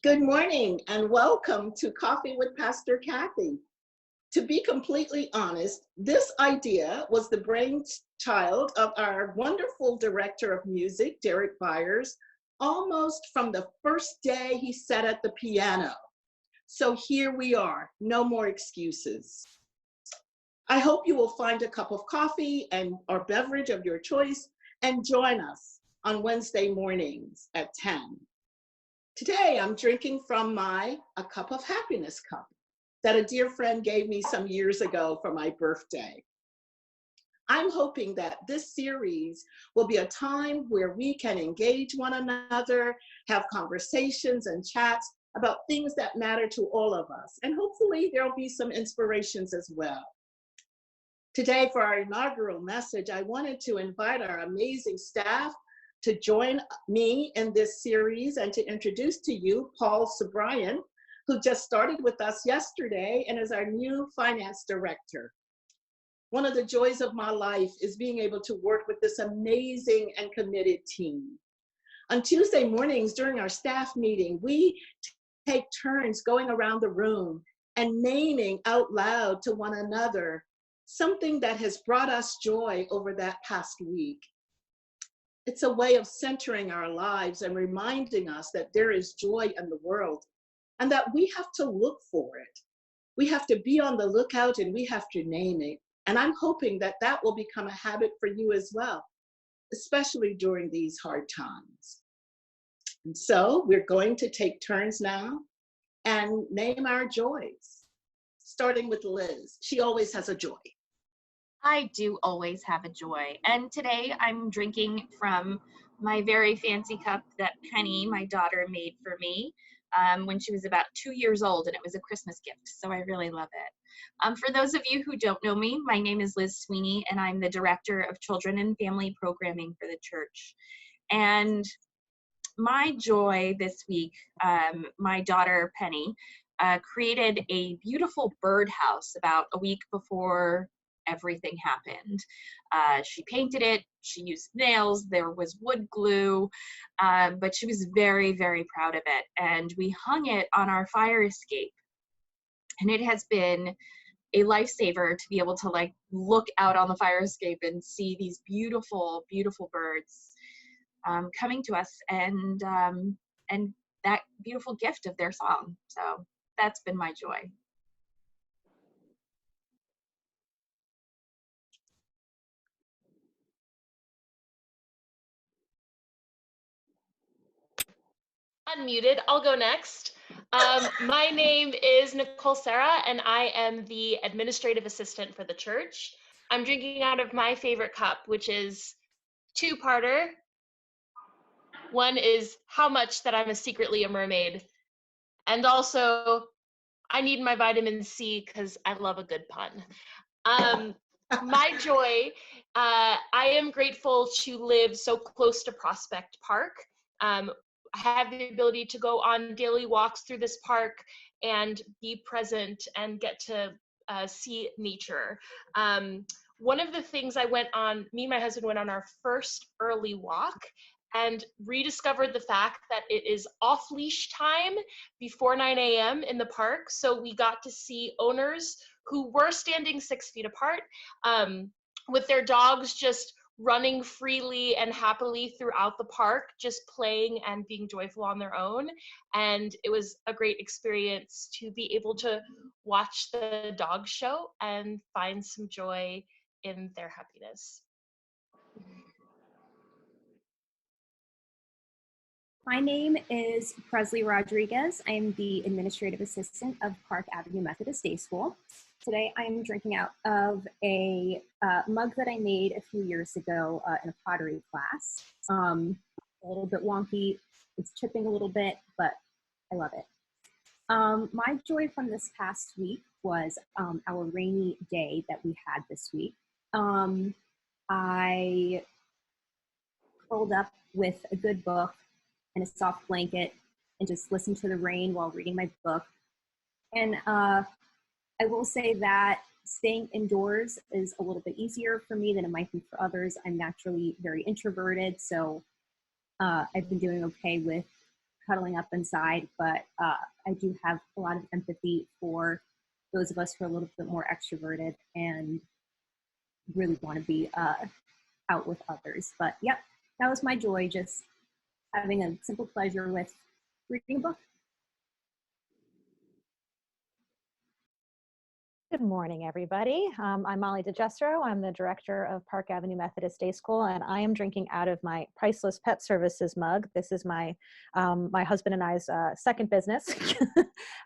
Good morning and welcome to Coffee with Pastor Cathy. To be completely honest, this idea was the brainchild of our wonderful director of music, Derek Byers, almost from the first day he sat at the piano. So here we are, no more excuses. I hope you will find a cup of coffee and or beverage of your choice and join us on Wednesday mornings at 10. Today, I'm drinking from A Cup of Happiness cup that a dear friend gave me some years ago for my birthday. I'm hoping that this series will be a time where we can engage one another, have conversations and chats about things that matter to all of us. And hopefully there'll be some inspirations as well. Today, for our inaugural message, I wanted to invite our amazing staff to join me in this series and to introduce to you Paul Sobrian, who just started with us yesterday and is our new finance director. One of the joys of my life is being able to work with this amazing and committed team. On Tuesday mornings during our staff meeting, we take turns going around the room and naming out loud to one another something that has brought us joy over that past week. It's a way of centering our lives and reminding us that there is joy in the world and that we have to look for it. We have to be on the lookout and we have to name it. And I'm hoping that that will become a habit for you as well, especially during these hard times. And so we're going to take turns now and name our joys, starting with Liz. She always has a joy. I do always have a joy. And today I'm drinking from my very fancy cup that Penny, my daughter, made for me when she was about 2 years old, and it was a Christmas gift. So I really love it. For those of you who don't know me, my name is Liz Sweeney, and I'm the Director of Children and Family Programming for the church. And my joy this week, my daughter Penny created a beautiful birdhouse about a week before everything happened. She painted it, she used nails, there was wood glue, but she was very, very proud of it. And we hung it on our fire escape. And it has been a lifesaver to be able to look out on the fire escape and see these beautiful, beautiful birds coming to us and that beautiful gift of their song. So that's been my joy. Unmuted, I'll go next. My name is Nicole Sarah, and I am the administrative assistant for the church. I'm drinking out of my favorite cup, which is two-parter. One is how much that I'm secretly a mermaid, and also I need my vitamin C because I love a good pun. My joy, I am grateful to live so close to Prospect Park. I have the ability to go on daily walks through this park and be present and get to see nature. One of the things me and my husband went on our first early walk and rediscovered the fact that it is off-leash time before 9 a.m. in the park. So we got to see owners who were standing 6 feet apart with their dogs just running freely and happily throughout the park, just playing and being joyful on their own. And it was a great experience to be able to watch the dog show and find some joy in their happiness. My name is Presley Rodriguez. I am the administrative assistant of Park Avenue Methodist Day School. Today I'm drinking out of a mug that I made a few years ago in a pottery class. A little bit wonky, it's chipping a little bit, but I love it. My joy from this past week was our rainy day that we had this week. I curled up with a good book and a soft blanket and just listened to the rain while reading my book. And I will say that staying indoors is a little bit easier for me than it might be for others. I'm naturally very introverted, so I've been doing okay with cuddling up inside, but I do have a lot of empathy for those of us who are a little bit more extroverted and really want to be out with others. But yep, that was my joy, just having a simple pleasure with reading a book. Good morning, everybody. I'm Molly DeGestro. I'm the director of Park Avenue Methodist Day School, and I am drinking out of my Priceless Pet Services mug. This is my husband and I's second business.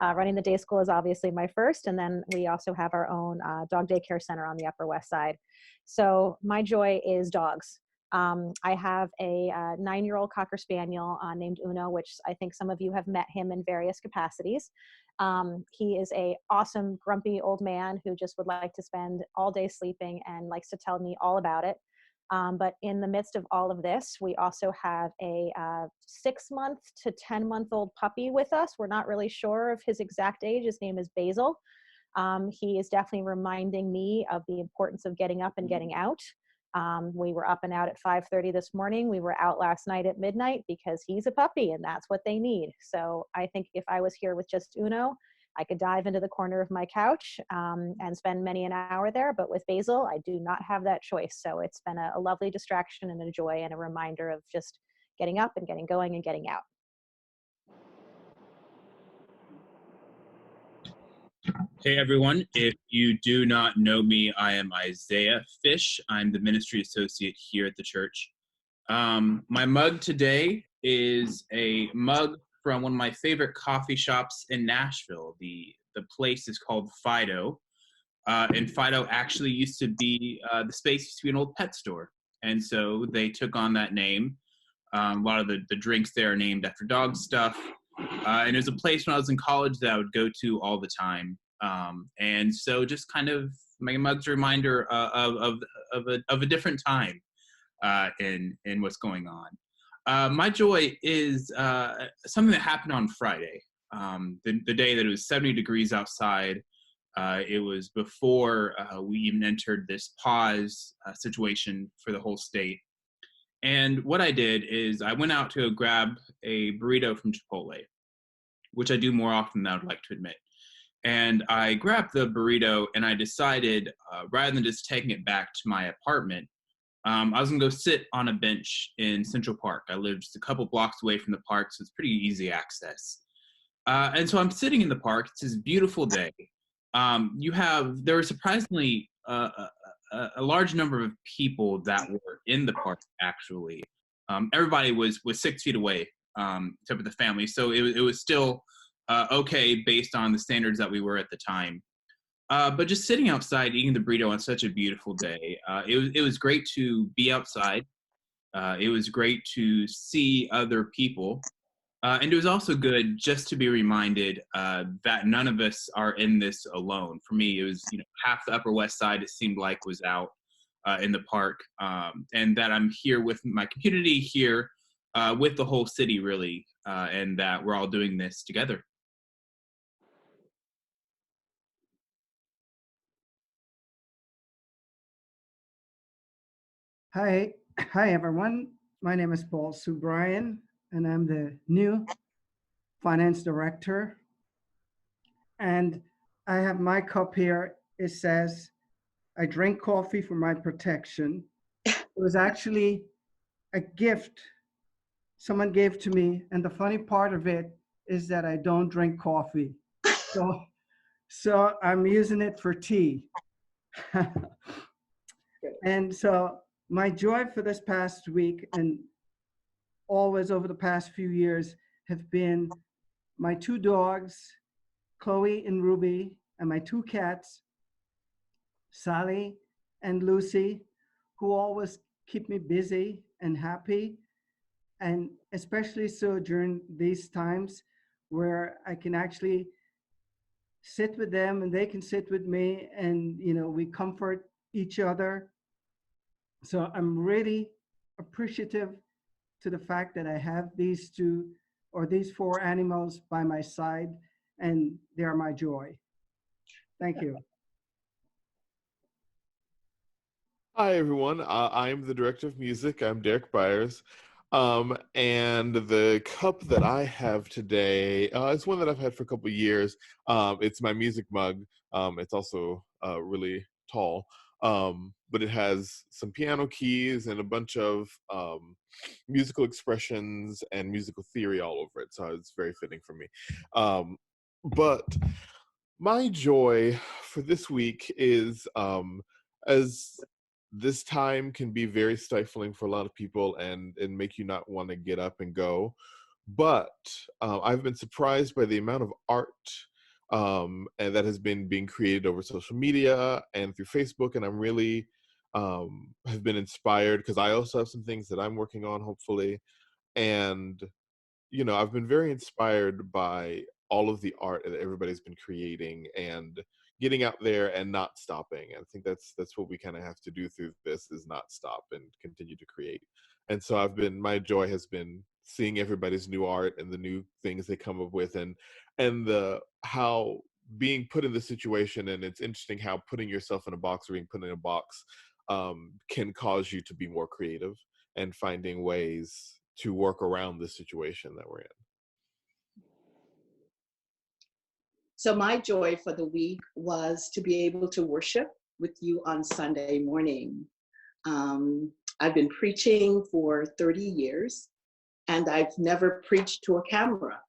Running the day school is obviously my first, and then we also have our own dog daycare center on the Upper West Side. So my joy is dogs. I have a 9-year-old Cocker Spaniel named Uno, which I think some of you have met him in various capacities. He is a awesome, grumpy old man who just would like to spend all day sleeping and likes to tell me all about it. But in the midst of all of this, we also have a 6-month to 10-month-old puppy with us. We're not really sure of his exact age. His name is Basil. He is definitely reminding me of the importance of getting up and getting out. We were up and out at 5:30 this morning. We were out last night at midnight because he's a puppy and that's what they need. So I think if I was here with just Uno, I could dive into the corner of my couch and spend many an hour there. But with Basil, I do not have that choice. So it's been a lovely distraction and a joy and a reminder of just getting up and getting going and getting out. Hey everyone, if you do not know me, I am Isaiah Fish. I'm the ministry associate here at the church. My mug today is a mug from one of my favorite coffee shops in Nashville. The place is called Fido. And Fido actually used to be, the space used to be an old pet store. And so they took on that name. A lot of the drinks there are named after dog stuff. And it was a place when I was in college that I would go to all the time. And so just kind of my mug's a reminder of a different time in what's going on. My joy is something that happened on Friday, the day that it was 70 degrees outside. It was before we even entered this pause situation for the whole state. And what I did is I went out to grab a burrito from Chipotle, which I do more often than I would like to admit. And I grabbed the burrito and I decided, rather than just taking it back to my apartment, I was gonna go sit on a bench in Central Park. I lived just a couple blocks away from the park, so it's pretty easy access. And so I'm sitting in the park. It's this beautiful day. There were surprisingly a large number of people that were in the park, actually. Everybody was 6 feet away, except for the family. So it was still okay based on the standards that we were at the time. But just sitting outside eating the burrito on such a beautiful day, it was great to be outside. It was great to see other people. And it was also good just to be reminded that none of us are in this alone. For me, it was half the Upper West Side, it seemed like, was out in the park. And that I'm here with my community here, with the whole city, really, and that we're all doing this together. Hi everyone. My name is Paul Subrian, and I'm the new finance director. And I have my cup here. It says, "I drink coffee for my protection." It was actually a gift someone gave to me, and the funny part of it is that I don't drink coffee, so I'm using it for tea. And so my joy for this past week and always over the past few years have been my 2 dogs, Chloe and Ruby, and my 2 cats, Sally and Lucy, who always keep me busy and happy. And especially so during these times where I can actually sit with them and they can sit with me, and we comfort each other. So I'm really appreciative to the fact that I have these 4 animals by my side, and they are my joy. Thank you. Hi, everyone. I am the director of music. I'm Derek Byers. And the cup that I have today is one that I've had for a couple of years. It's my music mug. It's also really tall, but it has some piano keys and a bunch of musical expressions and musical theory all over it. So it's very fitting for me. But my joy for this week is as this time can be very stifling for a lot of people and make you not want to get up and go. But I've been surprised by the amount of art and that has been being created over social media and through Facebook. And I'm really have been inspired because I also have some things that I'm working on, hopefully. And I've been very inspired by all of the art that everybody's been creating and getting out there and not stopping. I think that's what we kind of have to do through this, is not stop and continue to create. And so my joy has been seeing everybody's new art and the new things they come up with, and the how being put in this situation. And it's interesting how putting yourself in a box or being put in a box can cause you to be more creative and finding ways to work around the situation that we're in. So my joy for the week was to be able to worship with you on Sunday morning. I've been preaching for 30 years, and I've never preached to a camera.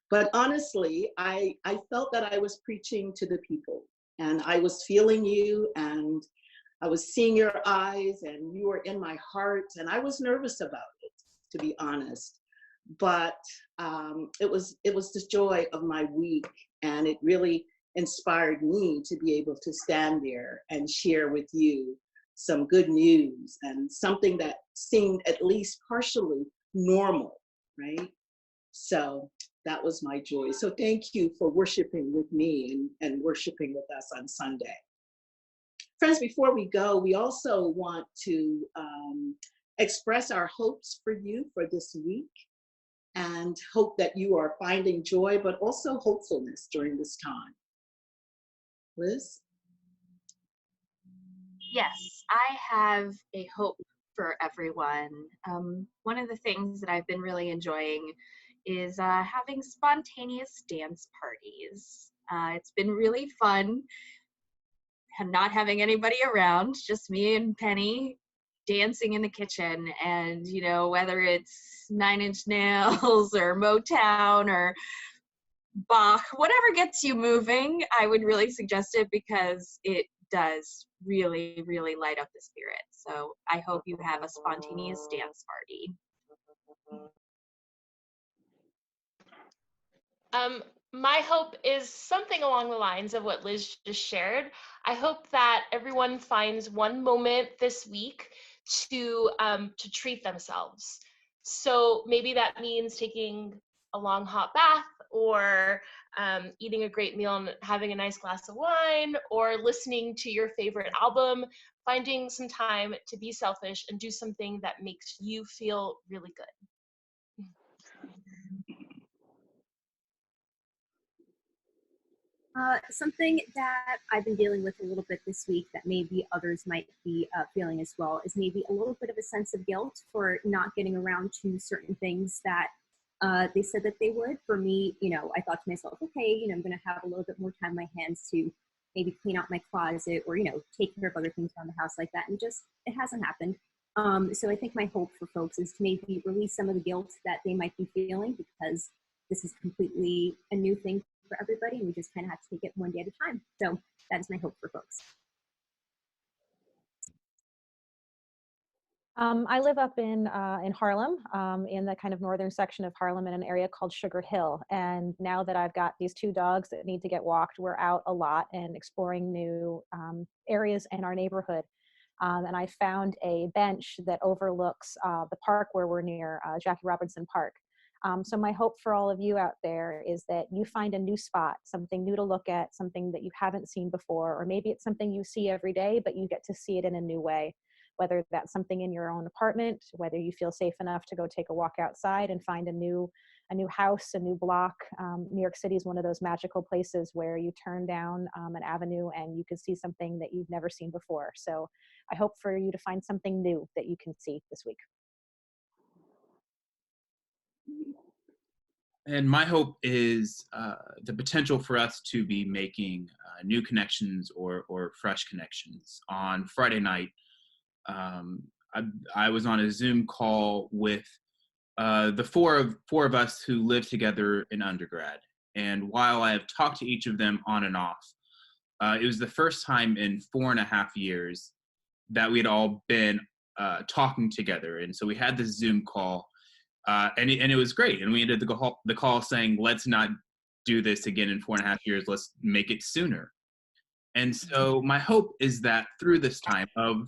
But honestly, I felt that I was preaching to the people, and I was feeling you, and I was seeing your eyes, and you were in my heart, and I was nervous about it, to be honest. But it was the joy of my week, and it really inspired me to be able to stand there and share with you some good news and something that seemed at least partially normal, right? So that was my joy. So thank you for worshiping with me and worshiping with us on Sunday. Friends, before we go, we also want to express our hopes for you for this week, and hope that you are finding joy, but also hopefulness during this time. Liz? Yes, I have a hope for everyone. One of the things that I've been really enjoying is having spontaneous dance parties. It's been really fun and not having anybody around, just me and Penny dancing in the kitchen. And, whether it's Nine Inch Nails or Motown or Bach, whatever gets you moving, I would really suggest it, because it does really, really light up the spirit. So I hope you have a spontaneous dance party. My hope is something along the lines of what Liz just shared. I hope that everyone finds one moment this week to treat themselves. So maybe that means taking a long hot bath, or eating a great meal and having a nice glass of wine, or listening to your favorite album, finding some time to be selfish and do something that makes you feel really good. Something that I've been dealing with a little bit this week that maybe others might be feeling as well is maybe a little bit of a sense of guilt for not getting around to certain things that they said that they would. For me, I thought to myself, okay, I'm going to have a little bit more time on my hands to maybe clean out my closet, or, take care of other things around the house like that. And it hasn't happened. So I think my hope for folks is to maybe release some of the guilt that they might be feeling, because this is completely a new thing for everybody, and we just kind of have to take it one day at a time. So that is my hope for folks. I live up in Harlem, in the kind of northern section of Harlem, in an area called Sugar Hill. And now that I've got these two dogs that need to get walked, we're out a lot and exploring new areas in our neighborhood. And I found a bench that overlooks the park where we're near, Jackie Robinson Park. So my hope for all of you out there is that you find a new spot, something new to look at, something that you haven't seen before, or maybe it's something you see every day, but you get to see it in a new way. Whether that's something in your own apartment, whether you feel safe enough to go take a walk outside and find a new house, a new block. New York City is one of those magical places where you turn down an avenue and you can see something that you've never seen before. So I hope for you to find something new that you can see this week. And my hope is the potential for us to be making new connections or fresh connections. On Friday night, I was on a Zoom call with the four of us who lived together in undergrad. And while I have talked to each of them on and off, it was the first time in 4.5 years that we had all been talking together. And so we had this Zoom call, and it was great. And we ended the call saying, let's not do this again in 4.5 years. Let's make it sooner. And so my hope is that through this time of,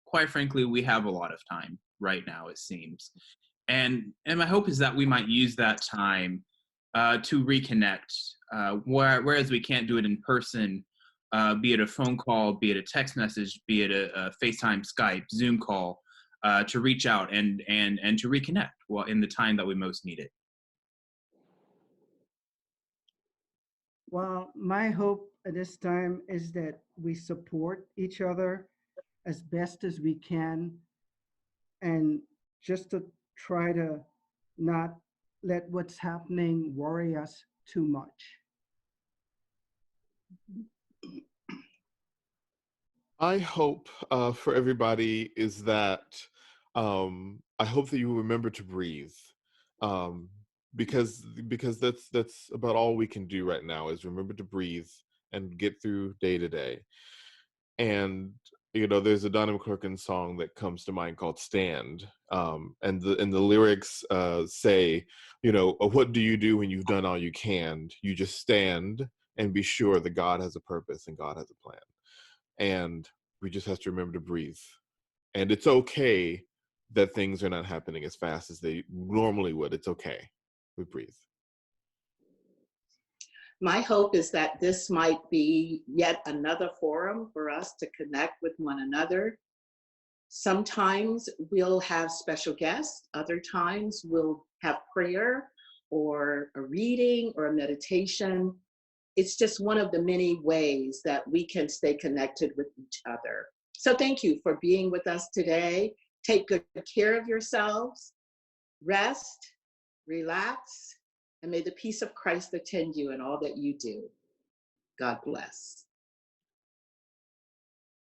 quite frankly, we have a lot of time right now, it seems. And my hope is that we might use that time to reconnect, whereas we can't do it in person, be it a phone call, be it a text message, be it a FaceTime, Skype, Zoom call, to reach out and to reconnect in the time that we most need it. Well, my hope at this time is that we support each other as best as we can, and just to try to not let what's happening worry us too much. I hope for everybody is that I hope that you remember to breathe, um, because that's about all we can do right now is remember to breathe and get through day to day. And there's a Donna McClurkin song that comes to mind called "Stand," and the lyrics say, what do you do when you've done all you can? You just stand and be sure that God has a purpose and God has a plan. And we just have to remember to breathe. And it's okay that things are not happening as fast as they normally would. It's okay. We breathe. My hope is that this might be yet another forum for us to connect with one another. Sometimes we'll have special guests. Other times we'll have prayer or a reading or a meditation. It's just one of the many ways that we can stay connected with each other. So thank you for being with us today. Take good care of yourselves, rest, relax, and may the peace of Christ attend you in all that you do. God bless.